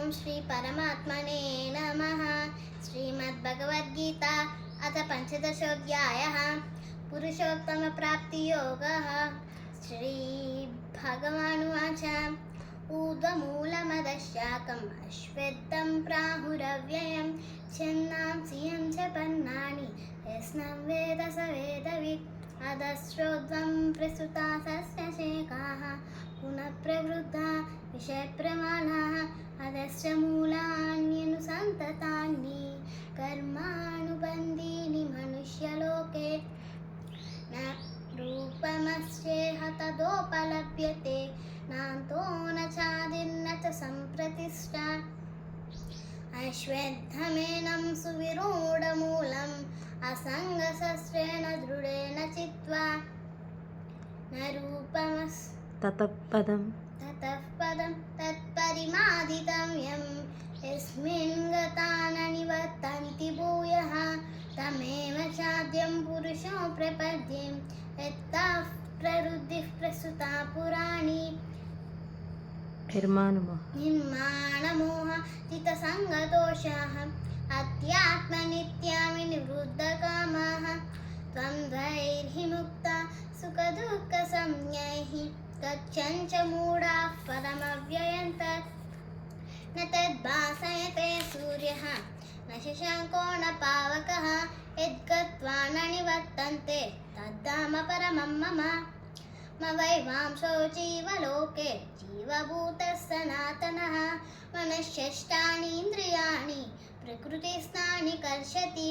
ओम श्री परमात्मने नमः। श्रीमद्भगवद्गीता अथ पंचदशोऽध्यायः पुरुषोत्तम प्राप्ति योगः। श्री भगवानुवाच ऊर्ध्वमूलमदशाकम् अश्वत्थं प्राहुरव्ययं छन्दांसि यं च पर्णानि यस्नं वेद स वेदवित् अधश्चोर्ध्वं प्रसृता सस्य शेखाः पुनः प्रवृद्धा विषयप्रमाणाः अधश्च मूलान्यनुसन्ततानि कर्मानुबन्धीनि मनुष्यलोके न रूपमस्येह तदोपलभ्यते नान्तो न चादिर्न च सम्प्रतिष्ठा अश्वत्थमेनं सुविरूढमूलम् असङ्गशस्त्रेण दृढेन चित्वा न रूपमस् ततः पदं तत्परिमादितव्यं यस्मिन् गता न निवर्तन्ति भूयः तमेव चाद्यं पुरुषो प्रपद्ये यत्तः प्रवृत्तिः प्रसृता पुराणी निर्माणमोहजितसङ्गदोषाः अध्यात्मनित्या विनिवृद्धकामाः त्वं मुक्ता सुखदुःखसंज्ञैः गच्छन्च मूढाः पदमव्ययं तत् न तद्भासयते सूर्यः न शशाङ्को न पावकः यद्गत्वा न निवर्तन्ते तद्धाम परमं मम वैवांशो जीवलोके जीवभूतः सनातनः मनश्चेष्टानीन्द्रियाणि प्रकृतिस्थानि कर्षति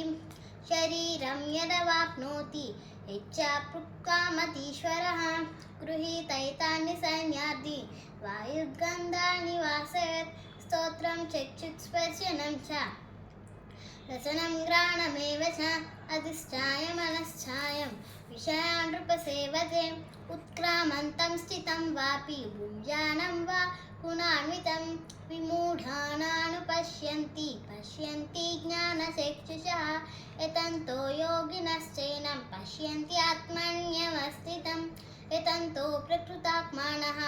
शरीरं यदवाप्नोति इच्छाप्युत्कामतीश्वरः गृहीतैतानि सैन्यादि वायुर्गन्धानि वासयत् स्तोत्रं चक्षुस्पर्शनं च रसनं घ्राणमेव च अधिष्ठाय मनश्चायं विषयान् नृपसेवते उत्क्रामन्तं स्थितं वापि भुञ्जानं वा गुणान्वितं विमूढानानुपश्यन्ति पश्यन्ति ज्ञानचक्षुषः यतन्तो योगिनश्चैनं पश्यन्ति आत्मन्यवस्थितं यतन्तो प्रकृतात्मानः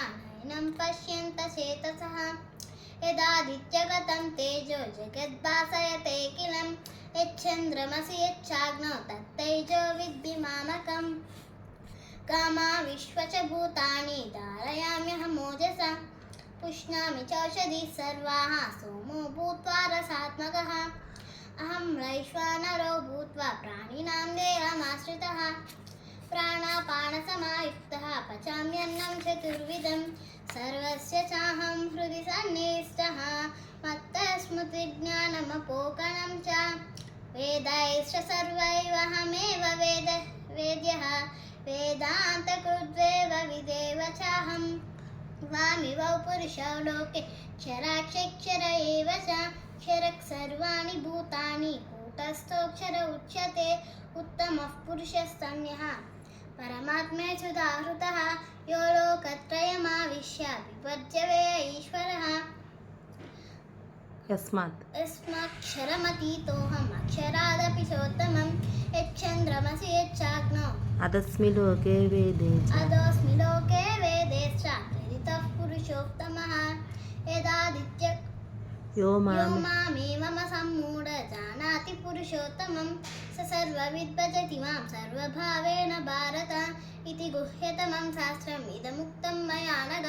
नैनं पश्यन्त चेतसः यदादित्यगतं तेजो जगद्भासयते किलं यच्चन्द्रमसि यच्चाग्नौ तत्तेजो विद्धि मामकम् कामा विश्वच भूतानि धारयाम्यहमोजसा पुष्णामि चौषधिः सर्वाः सोमो भूत्वा रसात्मकः अहं वैश्वानरो भूत्वा प्राणिनां देहमाश्रितः प्राणापानसमायुक्तः पचाम्यन्नं चतुर्विधं सर्वस्य चाहं हृदि सन्निविष्टः मत्तः स्मृतिज्ञानमपोकणं च वेदैश्च सर्वैवहमेव वेद्यः वेदान्तकृद्वेव विदेव चाहं वामिवौ पुरुषौ लोके क्षराक्षर एव च क्षरः सर्वाणि भूतानि कूटस्थोऽक्षर उच्यते उत्तमः पुरुषस्तन्यः परमात्मेत्युदाहृतः यो लोकत्रयमाविश्य विभज्यवेय ईश्वरः यस्माक्षरमतीतोऽहम् अक्षरादपि चोत्तमं यच्चन्द्रमसि यच्चाग्नौ अधोऽस्मि लोके वेदे च प्रेरितः पुरुषोत्तमः यदादित्य यो मामेवम सम्मूढ जानाति पुरुषोत्तमं स सर्वविद् भजति मां सर्वभावेन भारत इति गुह्यतमं शास्त्रम् इदमुक्तं मया नघ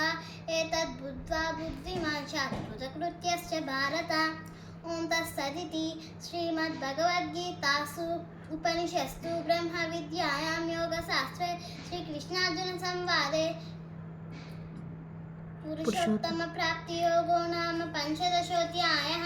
एतद्बुद्ध्वा बुद्धिमान् स्यात् कृतकृत्यश्च भारत ॐ तत्सदिति श्रीमद्भगवद्गीतासु उपनिषत्सु ब्रह्मविद्यायां योगशास्त्रे श्रीकृष्णार्जुनसंवादे पुरुषोत्तमप्राप्तियोगो नाम पंचदशोऽध्यायः।